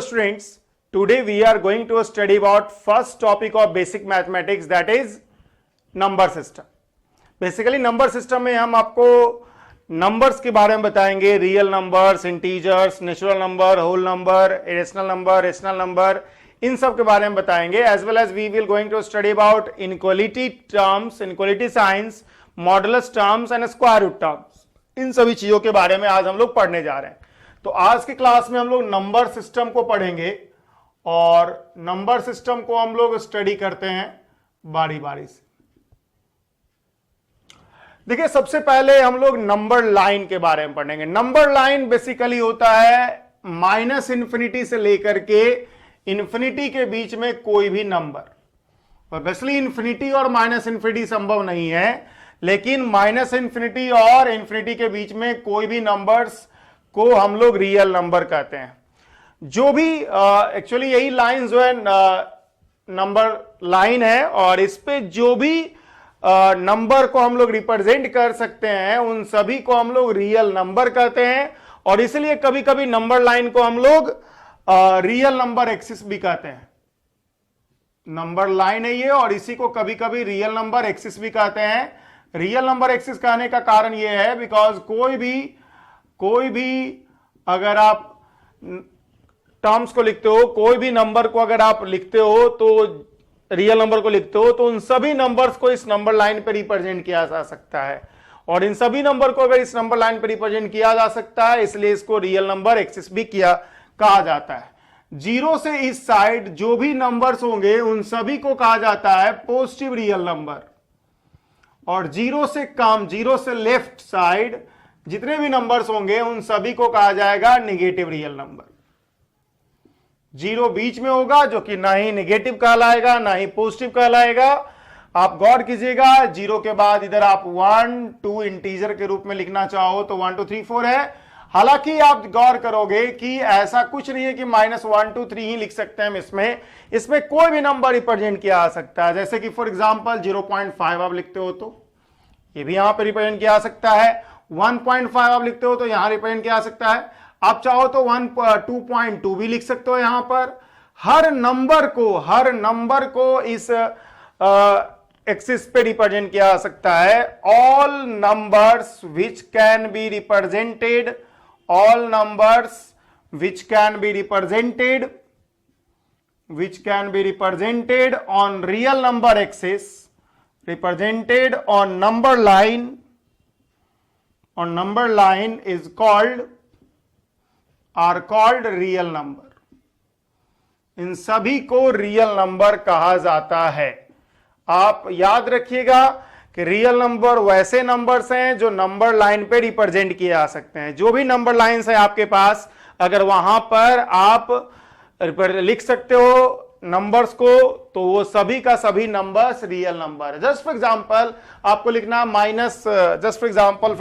students, today we are going to study about first topic of basic mathematics, that is number system. Basically number system में हम आपको numbers के बारे में बताएंगे, real numbers, integers, natural number, whole number, irrational number, rational number, इन सब के बारे में बताएंगे. As well as we will going to study about inequality terms, inequality signs, modulus terms and square root terms. इन सभी चीजों के बारे में आज हम लोग पढ़ने जा रहे हैं. तो आज की क्लास में हम लोग नंबर सिस्टम को पढ़ेंगे और नंबर सिस्टम को हम लोग स्टडी करते हैं बारी बारी से. देखिए, सबसे पहले हम लोग नंबर लाइन के बारे में पढ़ेंगे. नंबर लाइन बेसिकली होता है माइनस इंफिनिटी से लेकर के इंफिनिटी के बीच में कोई भी नंबर. ऑब्वियसली इंफिनिटी और माइनस इंफिनिटी संभव नहीं है, लेकिन माइनस इंफिनिटी और इंफिनिटी के बीच में कोई भी नंबर्स को हम लोग रियल नंबर कहते हैं. जो भी एक्चुअली यही लाइन जो है नंबर लाइन है, और इस पे जो भी नंबर को हम लोग रिप्रेजेंट कर सकते हैं उन सभी को हम लोग रियल नंबर कहते हैं. और इसलिए कभी कभी नंबर लाइन को हम लोग रियल नंबर एक्सिस भी कहते हैं. नंबर लाइन है ये, और इसी को कभी कभी रियल नंबर एक्सिस भी कहते हैं. रियल नंबर एक्सिस कहने का कारण ये है बिकॉज कोई भी अगर आप टर्म्स को लिखते हो, कोई भी नंबर को अगर आप लिखते हो तो रियल नंबर को लिखते हो तो उन सभी नंबर्स को इस नंबर लाइन पर रिप्रेजेंट किया जा सकता है. और इन सभी नंबर को अगर इस नंबर लाइन पर रिप्रेजेंट किया जा सकता है, इसलिए इसको रियल नंबर एक्सिस भी कहा जाता है. जीरो से इस साइड जो भी नंबर्स होंगे उन सभी को कहा जाता है पॉजिटिव रियल नंबर. और जीरो से कम, जीरो से लेफ्ट साइड जितने भी नंबर्स होंगे उन सभी को कहा जाएगा नेगेटिव रियल नंबर. जीरो बीच में होगा जो कि ना ही नेगेटिव कहलाएगा ना ही पॉजिटिव कहलाएगा. आप गौर कीजिएगा, जीरो के बाद इधर आप 1 2 इंटीजर के रूप में लिखना चाहो तो 1 2 3 4 है. हालांकि आप गौर करोगे कि ऐसा कुछ नहीं है कि -1 2 3 ही लिख सकते हैं हम. इसमें कोई भी नंबर रिप्रेजेंट किया जा सकता है. जैसे कि फॉर एग्जांपल 0.5 आप लिखते हो तो ये भी यहां पर रिप्रेजेंट किया जा सकता है. 1.5 आप लिखते हो तो यहां रिप्रेजेंट किया जा सकता है. आप चाहो तो 2.2 भी लिख सकते हो यहां पर. हर नंबर को इस एक्सिस पे रिप्रेजेंट किया जा सकता है. All numbers which can be represented, all numbers which can be represented on real number axis, represented on number line is called real number. इन सभी को रियल नंबर कहा जाता है. आप याद रखिएगा कि रियल नंबर वैसे नंबर्स हैं जो नंबर लाइन पे रिप्रेजेंट किए जा सकते हैं. जो भी नंबर लाइंस है आपके पास, अगर वहां पर आप लिख सकते हो नंबर्स को तो वो सभी का सभी नंबर्स रियल नंबर है. जस्ट फॉर एग्जांपल आपको लिखना फॉर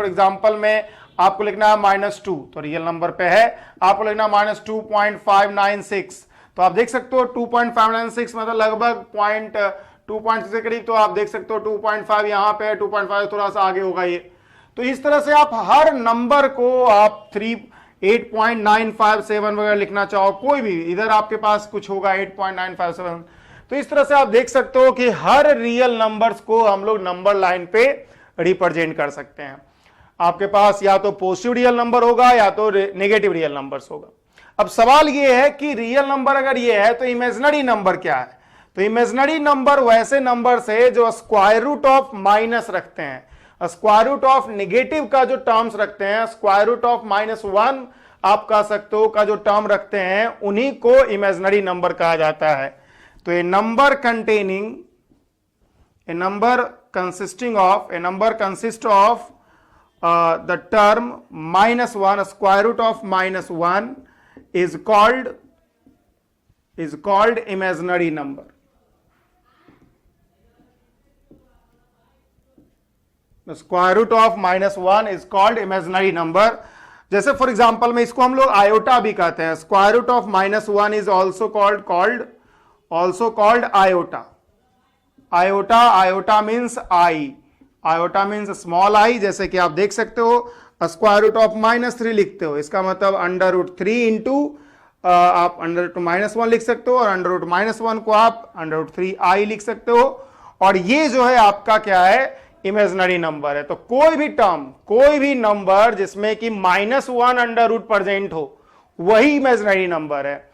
एग्जांपल में आपको लिखना है -2 तो रियल नंबर पे है. आपको लिखना -2.596 तो आप देख सकते हो 2.596 मतलब लगभग 2.6 के करीब. तो आप देख सकते हो 2.5 यहां पे है, 2.5 थोड़ा सा आगे होगा ये. तो इस तरह से आप हर नंबर को आप 8.957 वगैरह लिखना चाहो, कोई भी इधर आपके पास कुछ होगा 8.957. तो इस तरह से आप देख सकते हो कि हर रियल नंबर्स को हम लोग नंबर लाइन पे रिप्रेजेंट कर सकते हैं. आपके पास या तो पॉजिटिव रियल नंबर होगा या तो नेगेटिव रियल नंबर्स होगा. अब सवाल ये है कि रियल नंबर अगर ये है तो इमेजिनरी नंबर क्या है. तो इमेजिनरी नंबर वैसे नंबर्स है जो स्क्वायर रूट ऑफ माइनस रखते हैं. स्क्वायर रूट ऑफ नेगेटिव का जो टर्म्स रखते हैं, स्क्वायर रूट ऑफ -1 आप कह सकते हो का जो टर्म रखते हैं, उन्हीं को इमेजिनरी नंबर कहा जाता है. तो A number consist of the term -1, square root of -1 is called imaginary number. The square root of -1 is called imaginary number. जैसे फॉर एग्जांपल में इसको हम लोग आयोटा भी कहते हैं. Square root of -1 is also called iota. Iota means I. Iota means small I. जैसे कि आप देख सकते हो स्क्वायर रूट ऑफ -3 लिखते हो, इसका मतलब √3 इंटू आप √-1 लिख सकते हो और √-1 को आप √3i लिख सकते हो। और ये जो है आपका क्या है, इमेजिनरी नंबर है। तो कोई भी टर्म, कोई भी नंबर जिसमें कि -1 अंडर रूट प्रेजेंट हो वही इमेजिनरी नंबर है।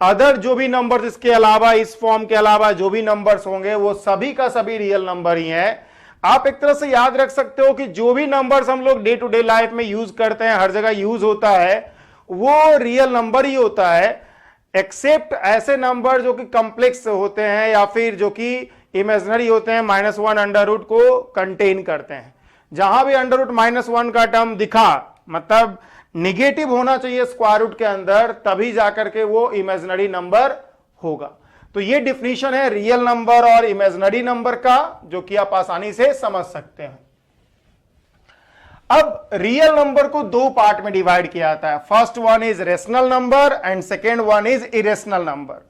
अदर जो भी नंबर इसके अलावा, इस फॉर्म के अलावा जो भी नंबर्स होंगे वो सभी का सभी रियल नंबर ही है। आप एक तरह से याद रख सकते हो कि जो भी नंबर्स हम लोग डे टू डे लाइफ में यूज करते हैं, हर जगह यूज होता है, वो रियल नंबर ही होता है, एक्सेप्ट ऐसे नंबर जो कि कॉम्प्लेक्स होते हैं या फिर जो कि इमेजिनरी होते हैं, -1 अंडर रूट को कंटेन करते हैं। जहां भी अंडर रूट -1 का टर्म दिखा, मतलब निगेटिव होना चाहिए स्क्वायर रूट के अंदर, तभी जाकर के वो इमेजिनरी नंबर होगा। तो ये डिफिनीशन है रियल नंबर और इमेजिनरी नंबर का, जो कि आप आसानी से समझ सकते हैं। अब रियल नंबर को दो पार्ट में डिवाइड किया जाता है। First one is rational number and second one is irrational number.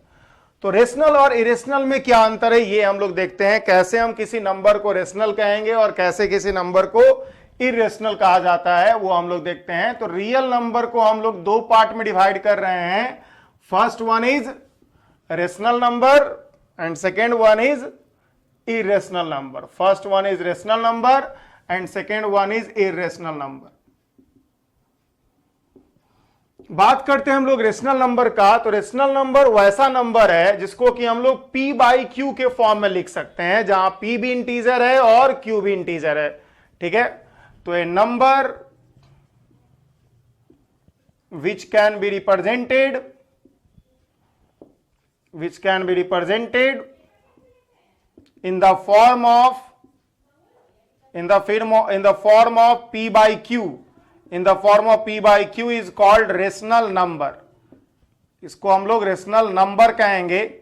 तो रेशनल और इरेशनल में क्या अंतर है ये हम लोग देखते हैं, कैसे हम किसी नंबर को रेशनल कहेंगे और कैसे किसी नंबर को इरेशनल कहा जाता है, वो हम लोग देखते हैं। तो रियल नंबर को हम लोग दो पार्ट में डिवाइड कर रहे हैं। First one is rational number and second one is irrational number. First one is rational number and second one is irrational number. बात करते हैं हम लोग रेशनल नंबर का। तो रेशनल नंबर वैसा नंबर है जिसको कि हम लोग p/q के फॉर्म में लिख सकते हैं, जहां p भी इंटीजर है और q भी इंटीजर है। ठीक है, तो A number which can be represented in the form of p/q, in the form of p/q is called rational number. इसको हम लोग रेशनल नंबर कहेंगे।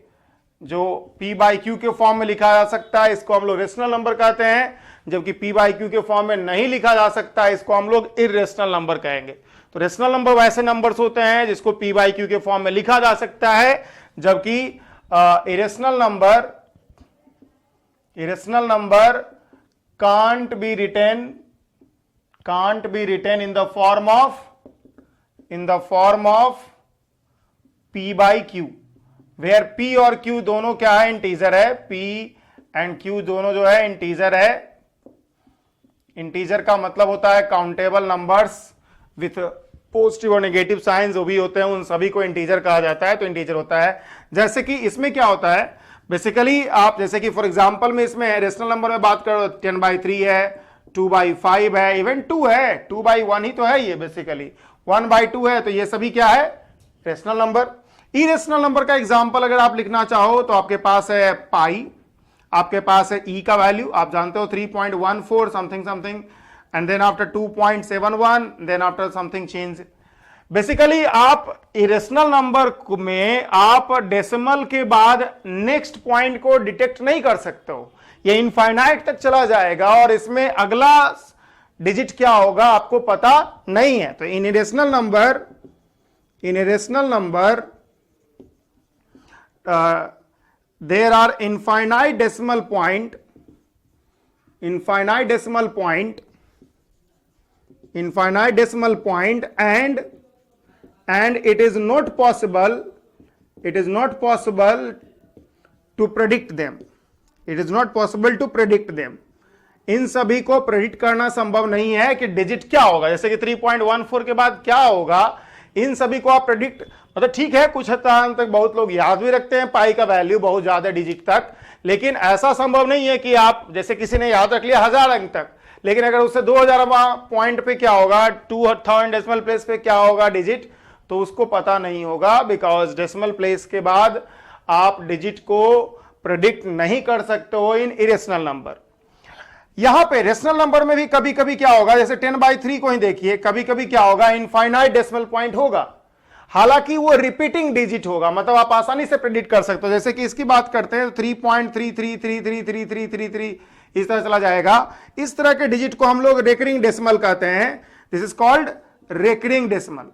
जो p/q के फॉर्म में लिखा जा सकता है इसको हम लोग रेशनल नंबर कहते हैं, जबकि p/q के फॉर्म में नहीं लिखा जा सकता इसको हम लोग इरेशनल नंबर कहेंगे। तो रेशनल नंबर वैसे नंबर्स होते हैं जिसको p/q के फॉर्म में लिखा जा सकता है, जबकि irrational number can't be written in the form of p/q, where p और q दोनों क्या है, इंटीजर है। p एंड q दोनों जो है इंटीजर है। इंटीजर का मतलब होता है काउंटेबल नंबर्स विथ पॉजिटिव और नेगेटिव साइंस जो भी होते हैं उन सभी को इंटीजर कहा जाता है। तो इंटीजर होता है, जैसे कि इसमें क्या होता है बेसिकली, आप जैसे कि फॉर एग्जांपल में इसमें रेशनल नंबर में बात करो 10/3 है, 2/5 है, इवन 2 है, 2/1 ही तो है ये, बेसिकली 1/2 है। तो ये सभी क्या है, रेशनल नंबर। इरेशनल नंबर का एग्जांपल अगर आप लिखना चाहो तो आपके पास है पाई, आपके पास है ई का वैल्यू, आप जानते हो 3.14 something and then after 2.71 then after something change. Basically आप इरेशनल नंबर में आप डेसिमल के बाद नेक्स्ट पॉइंट को डिटेक्ट नहीं कर सकते हो, ये इनफाइनाइट तक चला जाएगा और इसमें अगला डिजिट क्या होगा आपको पता नहीं है। तो in irrational number there are infinite decimal point and it is not possible to predict them, इन सभी को प्रेडिक्ट करना संभव नहीं है कि डिजिट क्या होगा, जैसे कि 3.14 के बाद क्या होगा, इन सभी को आप प्रेडिक्ट, मतलब ठीक है कुछ हद तक बहुत लोग याद भी रखते हैं पाई का वैल्यू बहुत ज्यादा डिजिट तक, लेकिन ऐसा संभव नहीं है कि आप जैसे किसी ने याद रख लिया 1000 अंक तक, लेकिन अगर उससे 2000 पॉइंट पे क्या होगा, 2000 डेसिमल प्लेस पे क्या होगा डिजिट, तो उसको पता नहीं होगा, बिकॉज डेसिमल प्लेस के बाद आप डिजिट को प्रेडिक्ट नहीं कर सकते हो इन इरेशनल नंबर। यहां पे रेशनल नंबर में भी कभी कभी क्या होगा, जैसे 10/3 को ही देखिए, कभी कभी क्या होगा, इनफाइनाइट डेसिमल पॉइंट होगा, हालांकि वो रिपीटिंग डिजिट होगा, मतलब आप आसानी से प्रेडिक्ट कर सकते हो। जैसे कि इसकी बात करते हैं 3.33333333 इस तरह चला जाएगा। इस तरह के डिजिट को हम लोग रेकरिंग डेसिमल कहते हैं, this is called recurring decimal,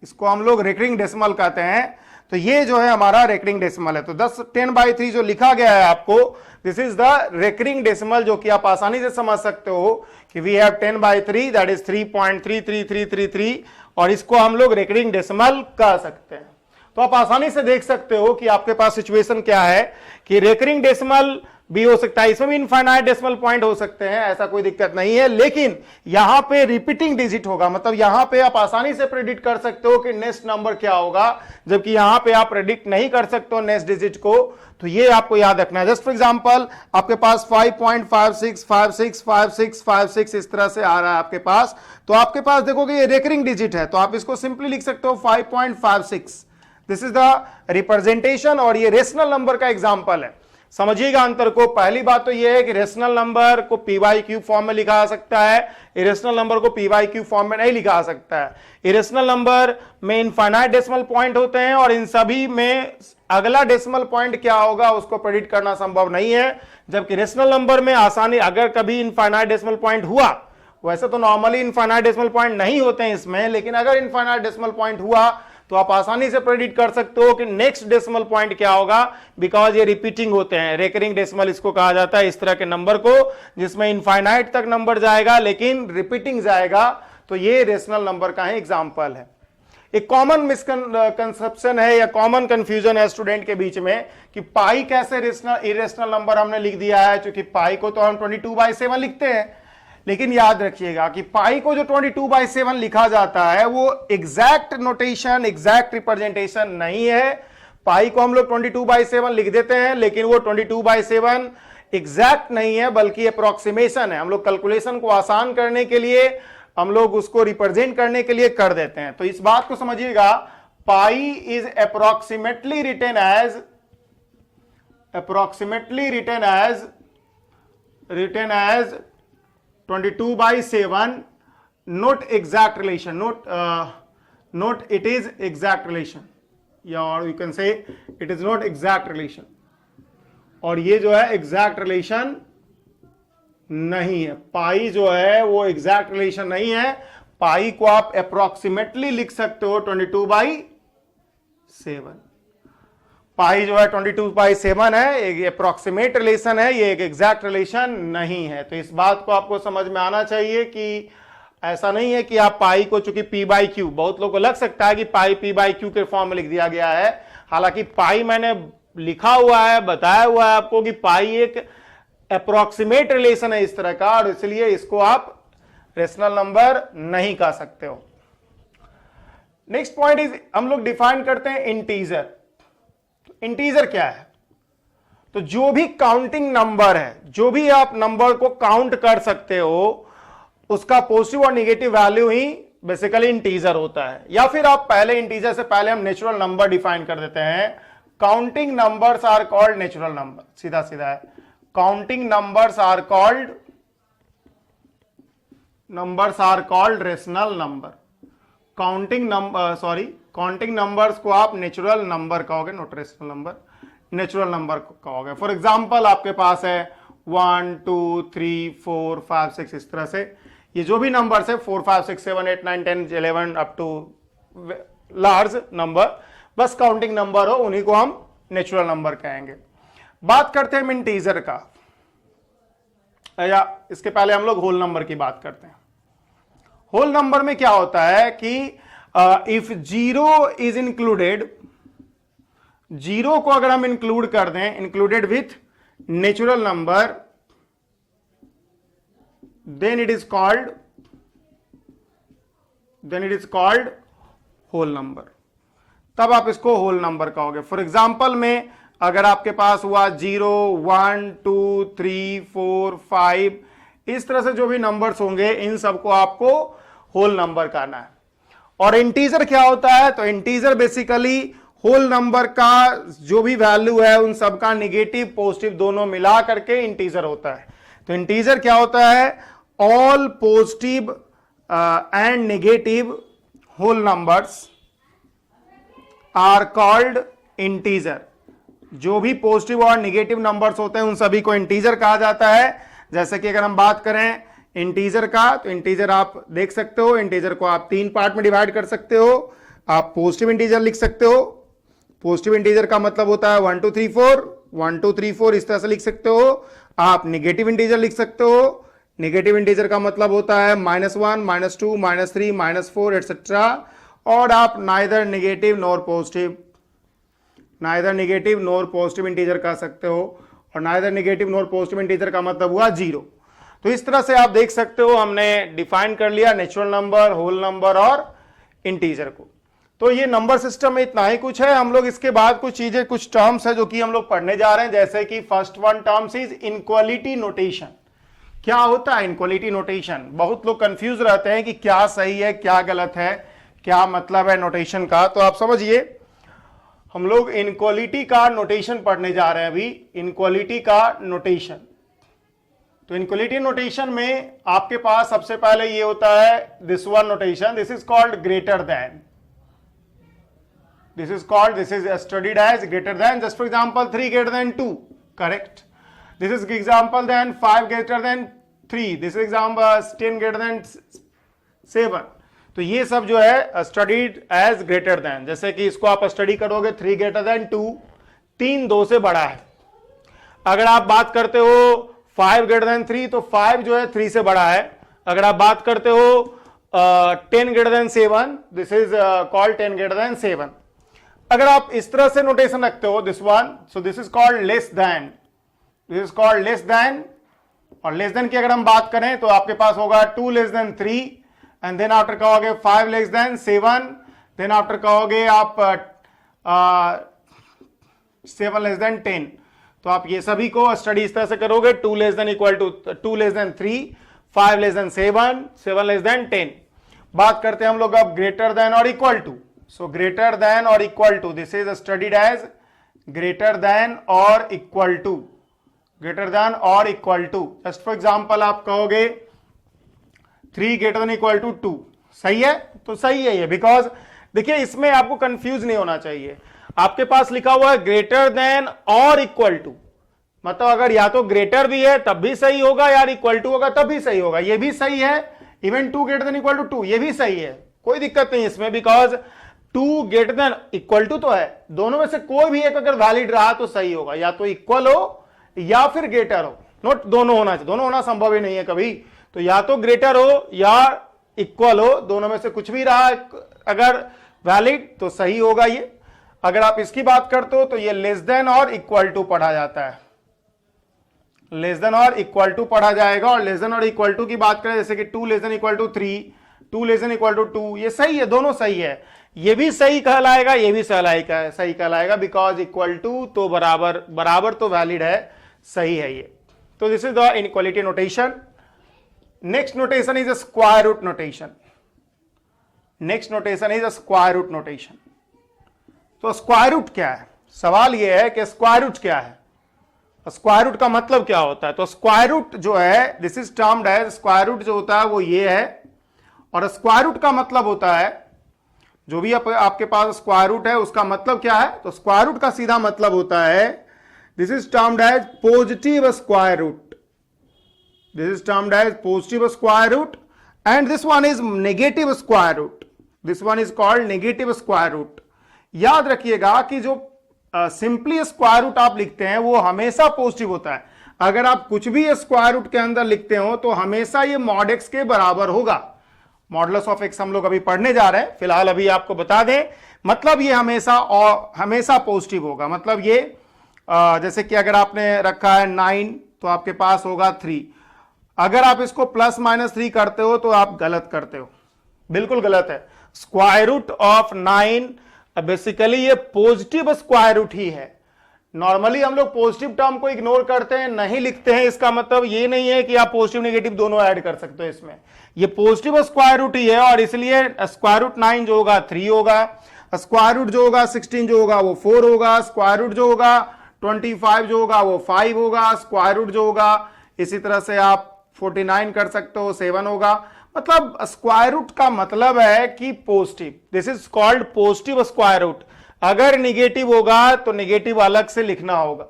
इसको हम लोग रेकरिंग डेसिमल कहते हैं। तो ये जो है हमारा रेकरिंग डेसिमल है। तो 10/3 जो लिखा गया है आपको, this is the recurring decimal, जो कि आप आसानी से समझ सकते हो कि वी हैव 10/3 दैट इज 3.33333, और इसको हम लोग रेकरिंग डेसिमल कह सकते हैं। तो आप आसानी से देख सकते हो कि आपके पास सिचुएशन क्या है कि रेकरिंग डेसिमल भी हो सकता है, इसमें भी इनफाइनाइट डेसिमल पॉइंट हो सकते हैं, ऐसा कोई दिक्कत नहीं है, लेकिन यहां पे रिपीटिंग डिजिट होगा, मतलब यहां पे आप आसानी से प्रेडिक्ट कर सकते हो कि नेक्स्ट नंबर क्या होगा, जबकि यहां पे आप प्रेडिक्ट नहीं कर सकते हो नेक्स्ट डिजिट को। तो ये आपको याद रखना है। जस्ट फॉर एग्जांपल आपके पास 5.56565656 इस तरह से आ रहा है आपके पास, तो आपके पास देखोगे ये रेकरिंग डिजिट है, तो आप इसको सिंपली लिख सकते हो 5.56। दिस इज द रिप्रेजेंटेशन, और ये रेशनल नंबर का एग्जांपल है। समझिएगा अंतर को। पहली बात तो यह है कि रेशनल नंबर को पी बाई क्यू फॉर्म में लिखा जा सकता है, इरेशनल नंबर को पी बाई क्यू फॉर्म में नहीं लिखा जा सकता है। इरेशनल नंबर में इनफाइनाइट डेसिमल पॉइंट होते हैं, और इन सभी में अगला डेसिमल पॉइंट क्या होगा उसको प्रेडिक्ट करना संभव नहीं है, जबकि रेशनल नंबर में आसानी, अगर कभी इनफाइनाइट डेसिमल पॉइंट हुआ, वैसे तो नॉर्मली इनफाइनाइट डेसिमल पॉइंट नहीं होते हैं इसमें, लेकिन अगर इनफाइनाइट डेसिमल पॉइंट हुआ तो आप आसानी से प्रेडिक्ट कर सकते हो कि नेक्स्ट डेसिमल पॉइंट क्या होगा, बिकॉज ये रिपीटिंग होते हैं। रेकरिंग डेसिमल इसको कहा जाता है, इस तरह के नंबर को जिसमें इनफाइनाइट तक नंबर जाएगा लेकिन रिपीटिंग जाएगा, तो ये रेशनल नंबर का ही एग्जांपल है। एक कॉमन मिसकंसेप्शन है या कॉमन कंफ्यूजन है स्टूडेंट के बीच में कि पाई कैसे रेशनल इरेशनल नंबर हमने लिख दिया है, क्योंकि पाई को तो हम 22/7 लिखते हैं, लेकिन याद रखिएगा कि पाई को जो 22/7 लिखा जाता है वो एग्जैक्ट नोटेशन, एग्जैक्ट रिप्रेजेंटेशन नहीं है। पाई को हम लोग 22/7 लिख देते हैं, लेकिन वो 22/7 एग्जैक्ट नहीं है, बल्कि अप्रोक्सीमेशन है। हम लोग कैलकुलेशन को आसान करने के लिए हम लोग उसको रिप्रेजेंट करने के लिए कर देते हैं। तो इस बात को समझिएगा, pi is approximately written as 22/7, not exact relation, not it is exact relation, or you can say it is not exact relation, और ये जो है एग्जैक्ट रिलेशन नहीं है। पाई जो है वो एग्जैक्ट रिलेशन नहीं है, पाई को आप अप्रोक्सीमेटली लिख सकते हो 22/7। पाई जो है 22/7 है, एक अप्रोक्सीमेट रिलेशन है, ये एक एग्जैक्ट रिलेशन नहीं है। तो इस बात को आपको समझ में आना चाहिए कि ऐसा नहीं है कि आप पाई को, चूंकि पी बाई क्यू, बहुत लोगों को लग सकता है कि पाई पी बाई क्यू के फॉर्म में लिख दिया गया है, हालांकि पाई मैंने लिखा हुआ है, बताया हुआ है आपको कि पाई एक अप्रोक्सीमेट रिलेशन है इस तरह का, और इसलिए इसको आप रेशनल नंबर नहीं कह सकते हो। नेक्स्ट पॉइंट इज, हम लोग डिफाइन करते हैं इंटीजर। इंटीजर क्या है? तो जो भी काउंटिंग नंबर है, जो भी आप नंबर को काउंट कर सकते हो, उसका पॉजिटिव और नेगेटिव वैल्यू ही बेसिकली इंटीजर होता है। या फिर आप पहले इंटीजर से पहले हम नेचुरल नंबर डिफाइन कर देते हैं। Counting numbers are called natural number, सीधा सीधा है। Counting numbers are called rational number. Counting numbers को आप नेचुरल नंबर कहोगे, not rational number, natural number को कहोगे। फॉर एग्जांपल आपके पास है 1 2 3 4 5 6, इस तरह से ये जो भी नंबर्स है 4 5 6 7 8 9 10 11 अप टू लार्ज नंबर, बस काउंटिंग नंबर हो, उन्हीं को हम नेचुरल नंबर कहेंगे। बात करते हैं इंटीजर का, या इसके पहले हम लोग होल नंबर की बात करते हैं। होल नंबर में क्या होता है कि if zero is included, zero को अगर हम इंक्लूड कर दें, included with natural number, then it is called whole number. तब आप इसको होल नंबर कहोगे। फॉर एग्जाम्पल में अगर आपके पास हुआ 0 1 2 3 4 5, इस तरह से जो भी नंबर्स होंगे, इन सबको आपको होल नंबर कहना है। और इंटीजर क्या होता है? तो इंटीजर बेसिकली होल नंबर का जो भी वैल्यू है उन सबका नेगेटिव पॉजिटिव दोनों मिला करके इंटीजर होता है। तो इंटीजर क्या होता है? All positive and negative whole numbers are called integer. जो भी पॉजिटिव और नेगेटिव नंबर्स होते हैं उन सभी को इंटीजर कहा जाता है। जैसे कि अगर हम बात करें इंटीजर का, तो इंटीजर आप देख सकते हो, इंटीजर को आप 3 पार्ट में डिवाइड कर सकते हो। आप पॉजिटिव इंटीजर लिख सकते हो, पॉजिटिव इंटीजर का मतलब होता है 1 2 3 4, 1 2 3 4 इस तरह से लिख सकते हो। आप निगेटिव इंटीजर लिख सकते हो। निगेटिव इंटीजर का मतलब होता है -1 -2 -3 -4 एटसेट्रा। और आप neither negative nor positive integer कह सकते हो। और neither negative nor positive integer का मतलब हुआ 0। तो इस तरह से आप देख सकते हो हमने डिफाइन कर लिया नेचुरल नंबर, होल नंबर और इंटीजर को। तो ये नंबर सिस्टम में इतना ही कुछ है। हम लोग इसके बाद कुछ चीजें, कुछ टर्म्स है जो कि हम लोग पढ़ने जा रहे हैं, जैसे कि first one terms is inequality notation. क्या होता है इनक्वालिटी नोटेशन? बहुत लोग कंफ्यूज रहते हैं कि क्या सही है क्या गलत है, क्या मतलब है नोटेशन का। तो आप समझिए, हम लोग इनक्वालिटी का नोटेशन पढ़ने जा रहे हैं अभी। इनक्वालिटी का नोटेशन, तो इनक्वालिटी नोटेशन में आपके पास सबसे पहले ये होता है this one notation, this is called greater than. This is studied as greater than. Just for example, 3 greater than 2, correct? This is example then 5 greater than 3. This is example 10 greater than 7. तो ये सब जो है studied as greater than। जैसे कि इसको आप study करोगे 3 greater than 2, 3 2 से बड़ा है। अगर आप बात करते हो 5 greater than 3, तो 5 जो है 3 से बड़ा है। अगर आप बात करते हो 10 greater than 7, this is called 10 greater than 7। अगर आप इस तरह से नोटेशन रखते हो this one, so this is called less than, this is called less than. और लेस देन की अगर हम बात करें तो आपके पास होगा 2 less than 3, and then after कहोगे 5 लेस देन 7, देन आफ्टर कहोगे आप 7 लेस देन 10। तो आप ये सभी को स्टडी इस तरह से करोगे, 2 less than equal to 2 less than 3, 5 less than 7, 7 less than 10। बात करते हैं हम लोग अब ग्रेटर देन और equal to. So greater than or equal to, this is studied as greater than or equal to, greater than or equal to। Just for example आप कहोगे 3 greater than equal to 2, सही है? तो सही है ये, because देखिए इसमें आपको कंफ्यूज नहीं होना चाहिए। आपके पास लिखा हुआ है ग्रेटर देन और इक्वल टू, मतलब अगर या तो ग्रेटर भी है तब भी सही होगा, यार इक्वल टू होगा तब भी सही होगा। ये भी सही है, even 2 greater than equal to 2 ये भी सही है, कोई दिक्कत नहीं इसमें, because 2 greater than equal to तो है। दोनों में से कोई भी एक अगर वैलिड रहा तो सही होगा, या तो इक्वल हो या फिर ग्रेटर हो, नोट दोनों होना चाहिए। दोनों होना संभव ही नहीं है कभी, तो या तो ग्रेटर हो या इक्वल हो, दोनों में से कुछ भी रहा अगर वैलिड तो सही होगा ये। अगर आप इसकी बात करते हो तो ये लेस देन और इक्वल टू पढ़ा जाता है, लेस देन और इक्वल टू पढ़ा जाएगा। और लेस देन और इक्वल टू की बात करें जैसे कि 2 less than equal to 3, 2 less than equal to 2, ये सही है, दोनों सही है। ये भी सही कहलाएगा, ये भी सही कहलाएगा, बिकॉज इक्वल टू तो बराबर तो वैलिड है, सही है ये। तो this is the inequality notation. Next notation is a square root notation. Next notation is a square root notation. तो स्क्वायर रूट क्या है? सवाल यह है कि स्क्वायर रूट क्या है, स्क्वायर रूट का मतलब क्या होता है। तो स्क्वायर रूट जो है, this is termed as, square root जो होता है वो ये है। और स्क्वायर रूट का मतलब होता है, जो भी आपके पास स्क्वायर रूट है उसका मतलब क्या है, तो स्क्वायर रूट का सीधा मतलब होता है, this is termed as positive square root, this is termed as positive square root, and this one is negative square root, this one is called negative square root. याद रखिएगा कि जो सिंपली स्क्वायर रूट आप लिखते हैं वो हमेशा positive होता है। अगर आप कुछ भी स्क्वायर रूट के अंदर लिखते हो तो हमेशा ये मॉड एक्स के बराबर होगा। मॉडुलस ऑफ एक्स हम लोग अभी पढ़ने जा रहे हैं, फिलहाल अभी आपको बता दें, मतलब ये हमेशा पॉजिटिव होगा। मतलब ये जैसे कि अगर आपने रखा है 9 तो आपके पास होगा 3। अगर आप इसको +-3 करते हो तो आप गलत करते हो, बिल्कुल गलत है। स्क्वायर रूट ऑफ 9 बेसिकली ये पॉजिटिव स्क्वायर रूट ही है। नॉर्मली हम लोग पॉजिटिव टर्म को इग्नोर करते हैं, नहीं लिखते हैं। इसका मतलब ये नहीं है कि आप पॉजिटिव नेगेटिव दोनों ऐड कर सकते हो इसमें, ये पॉजिटिव स्क्वायर रूट ही है। और इसलिए स्क्वायर रूट 9 जो होगा 3 होगा, स्क्वायर रूट जो होगा 16 जो होगा वो 4 होगा, स्क्वायर रूट जो होगा 25 जो होगा वो 5 होगा, स्क्वायर रूट जो होगा इसी तरह से आप 49 कर सकते हो 7 होगा। मतलब स्क्वायर रूट का मतलब है कि positive, this is called positive square root. अगर निगेटिव होगा तो निगेटिव अलग से लिखना होगा।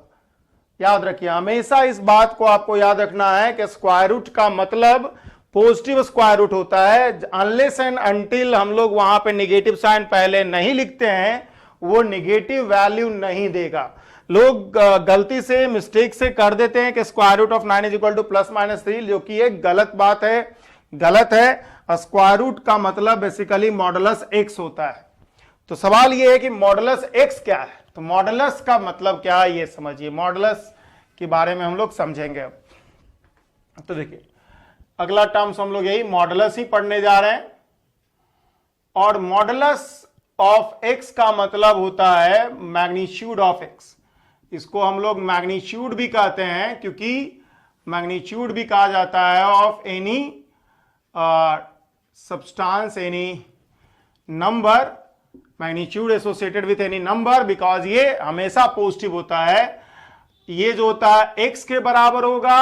याद रखिए, हमेशा इस बात को आपको याद रखना है कि स्क्वायर रूट का मतलब पॉजिटिव स्क्वायर रूट होता है। अनलेस एंड अनटिल हम लोग वहां पे निगेटिव साइन पहले नहीं लिखते हैं, वो निगेटिव वैल्यू नहीं देगा। लोग गलती से मिस्टेक से कर देते हैं कि square root of 9 is equal to plus minus 3, जो कि एक गलत बात है, गलत है। स्क्वायर रूट का मतलब बेसिकली मॉडुलस एक्स होता है। तो सवाल ये है कि मॉडुलस एक्स क्या है, तो मॉडुलस का मतलब क्या है ये समझिए, मॉडुलस के बारे में हम लोग समझेंगे अब। तो देखिए अगला टर्म्स हम लोग यही मॉडुलस ही पढ़ने जा रहे हैं, और मॉडुलस ऑफ एक्स का मतलब होता है मैग्नीट्यूड ऑफ एक्स। इसको हम लोग मैग्नीट्यूड भी कहते हैं, क्योंकि मैग्नीट्यूड भी कहा जाता है of any substance, any number, magnitude associated with any number, because ये हमेशा पॉजिटिव होता है। ये जो होता है एक्स के बराबर होगा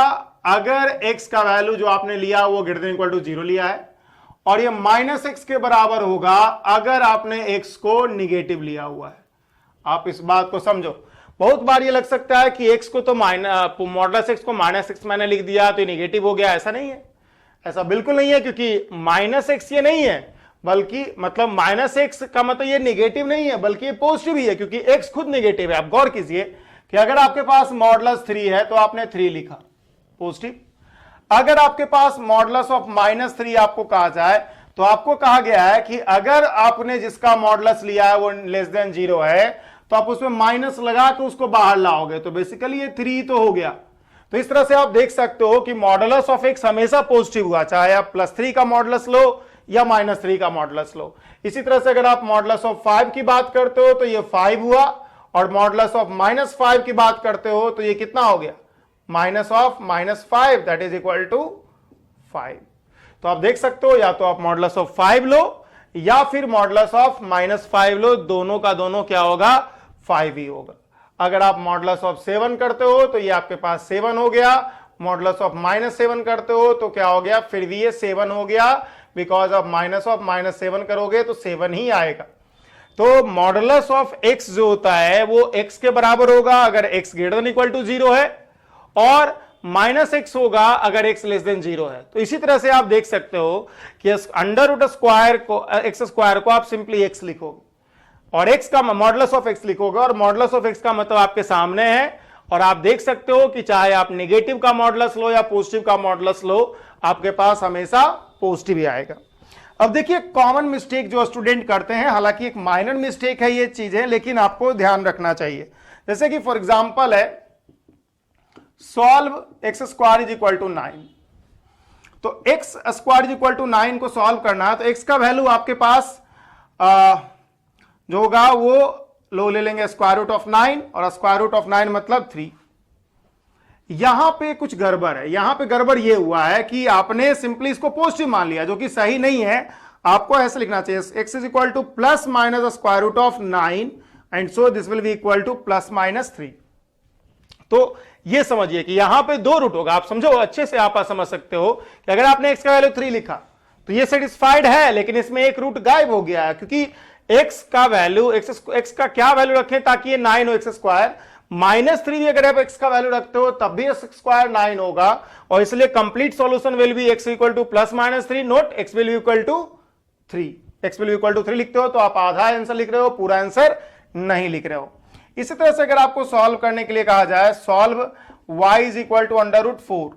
अगर एक्स का वैल्यू जो आपने लिया वो ग्रेटर देन इक्वल टू 0 लिया है, और ये माइनस एक्स के बराबर होगा अगर आपने एक्स को निगेटिव लिया हुआ है। आप इस बात को समझो। बहुत बार ये लग सकता है कि एक्स को तो मॉडुलस एक्स को माइनस एक्स मैंने लिख दिया तो ये निगेटिव हो गया, ऐसा नहीं है, ऐसा बिल्कुल नहीं है, क्योंकि माइनस एक्स ये नहीं है, बल्कि मतलब माइनस एक्स का मतलब ये निगेटिव नहीं है बल्कि ये पॉजिटिव ही है, क्योंकि एक्स खुद निगेटिव है। आप गौर कीजिए कि अगर आपके पास मॉडुलस 3 है तो आपने 3 लिखा पॉजिटिव, अगर आपके पास मॉडुलस ऑफ माइनस 3 आपको कहा जाए तो आपको कहा गया है कि अगर आपने जिसका मॉडुलस लिया है वो लेस देन 0 है तो आप उसमें माइनस लगा के उसको बाहर लाओगे, तो बेसिकली ये 3 तो हो गया। तो इस तरह से आप देख सकते हो कि मॉडुलस ऑफ एक्स हमेशा पॉजिटिव हुआ, चाहे आप +3 का मॉडुलस लो या -3 का मॉडुलस लो। इसी तरह से अगर आप मॉडुलस ऑफ 5 की बात करते हो तो ये 5 हुआ, और मॉडुलस ऑफ -5 की बात करते हो तो ये कितना हो गया, minus of -5, that is equal to 5। तो आप देख सकते हो या तो आप मॉडुलस ऑफ 5 लो या फिर मॉडुलस ऑफ -5 लो, दोनों का दोनों क्या होगा, 5 ही होगा। अगर आप मॉडुलस ऑफ 7 करते हो तो ये आपके पास 7 हो गया, मॉडुलस ऑफ -7 करते हो तो क्या हो गया, फिर भी ये 7 हो गया, बिकॉज ऑफ -7 करोगे तो 7 ही आएगा। तो मॉडुलस ऑफ एक्स जो होता है वो एक्स के बराबर होगा अगर x greater than equal to 0 है, और -x होगा अगर x लेस देन 0 है। तो इसी तरह से आप देख सकते हो कि अंडर रूट स्क्वायर को एक्स स्क्वायर को आप सिंपली x लिखोगे और x का मॉडुलस ऑफ x लिखोगे, और मॉडुलस ऑफ x का मतलब आपके सामने है, और आप देख सकते हो कि चाहे आप नेगेटिव का मॉडुलस लो या पॉजिटिव का मॉडुलस लो, आपके पास हमेशा पॉजिटिव ही आएगा। अब देखिए कॉमन मिस्टेक जो स्टूडेंट करते हैं, हालांकि एक माइनर मिस्टेक है ये चीजें, लेकिन आपको ध्यान रखना चाहिए। जैसे कि फॉर एग्जांपल है solve x square is equal to 9, तो x square is equal to 9 को सॉल्व करना है तो एक्स का वैल्यू आपके पास जो होगा वो लो ले लेंगे स्क्वायर रूट ऑफ 9, और स्क्वायर रूट ऑफ 9 मतलब 3। यहां पे कुछ गड़बड़ है, यहां पे गड़बड़ ये हुआ है कि आपने सिंपली इसको पॉजिटिव मान लिया, जो कि सही नहीं है। आपको ऐसे लिखना चाहिए x is equal to plus minus square root of 9 and so this will be equal to +-3। तो ये समझिए कि यहां पे 2 रूट होगा। आप समझो अच्छे से, आप समझ सकते हो कि अगर आपने x का वैल्यू 3 लिखा तो ये सेटिस्फाइड है, लेकिन इसमें एक रूट गायब हो गया है, क्योंकि x का वैल्यू x का क्या वैल्यू रखें ताकि ये 9 हो, x स्क्वायर -3 भी अगर आप x का वैल्यू रखते हो तब भी x स्क्वायर 9 होगा, और इसलिए complete solution will be x equal to +-3, not x will be equal to 3। x will be equal to 3 लिखते हो तो आप आधा आंसर लिख रहे हो, पूरा आंसर नहीं लिख रहे हो। इसी तरह से अगर आपको सॉल्व करने के लिए कहा जाए solve y is equal to √4,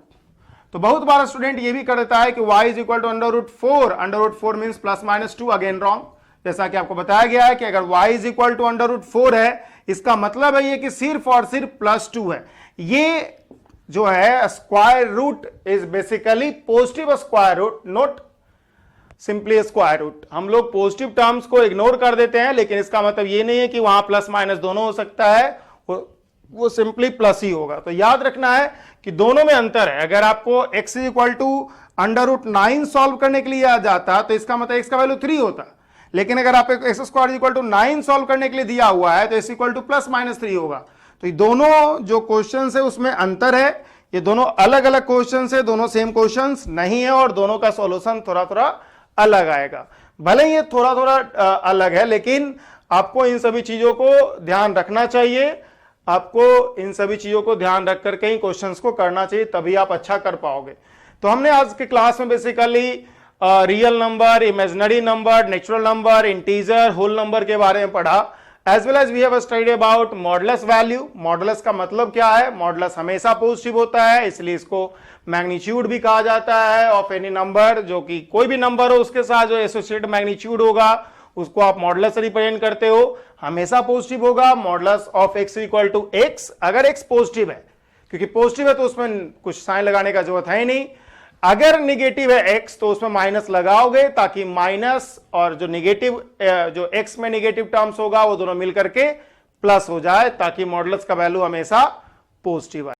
तो बहुत बार स्टूडेंट ये भी करता है कि y is equal to √4 means +-2, again wrong. जैसा कि आपको बताया गया है कि अगर y इज इक्वल टू √4 है, इसका मतलब है ये कि सिर्फ और सिर्फ +2 है। ये जो है square root is basically positive square root, not simply square root. हम लोग पॉजिटिव टर्म्स को इग्नोर कर देते हैं, लेकिन इसका मतलब ये नहीं है कि वहां प्लस माइनस दोनों हो सकता है, वो सिंपली प्लस ही होगा। तो याद रखना है कि दोनों में अंतर है। अगर आपको x is equal to √9 solve करने के लिए आ जाता तो इसका मतलब x का वैल्यू 3 होता, लेकिन अगर आप x square is equal to 9 solve करने के लिए दिया हुआ है तो x इक्वल टू +-3 होगा। तो ये दोनों जो क्वेश्चन है उसमें अंतर है, ये दोनों अलग अलग क्वेश्चन है, दोनों सेम क्वेश्चन नहीं है, और दोनों का सॉल्यूशन थोड़ा थोड़ा अलग आएगा। भले ये थोड़ा थोड़ा अलग है, लेकिन आपको इन सभी चीजों को ध्यान रखना चाहिए। आपको इन सभी चीजों को ध्यान रख करके ही क्वेश्चंस को करना चाहिए, तभी आप अच्छा कर पाओगे। तो हमने आज के क्लास में basically real number, imaginary number, natural number, integer, whole number के बारे में पढ़ा। As well as we have studied about modulus value. Modulus का मतलब क्या है? मॉडुलस हमेशा पॉजिटिव होता है, इसलिए इसको मैग्नीट्यूड भी कहा जाता है ऑफ एनी नंबर। जो कि कोई भी नंबर हो उसके साथ जो एसोसिएटेड मैग्नीट्यूड होगा उसको आप मॉडुलस से रिप्रेजेंट करते हो, हमेशा पॉजिटिव होगा। Modulus of x equal to x, अगर x पॉजिटिव है, क्योंकि पॉजिटिव है तो उसमें कुछ साइन लगाने का जरूरत है ही नहीं। अगर निगेटिव है x तो उसमें माइनस लगाओगे, ताकि माइनस और जो निगेटिव जो x में निगेटिव टर्म्स होगा वो दोनों मिलकर के प्लस हो जाए, ताकि मॉडुलस का वैल्यू हमेशा पॉजिटिव आए।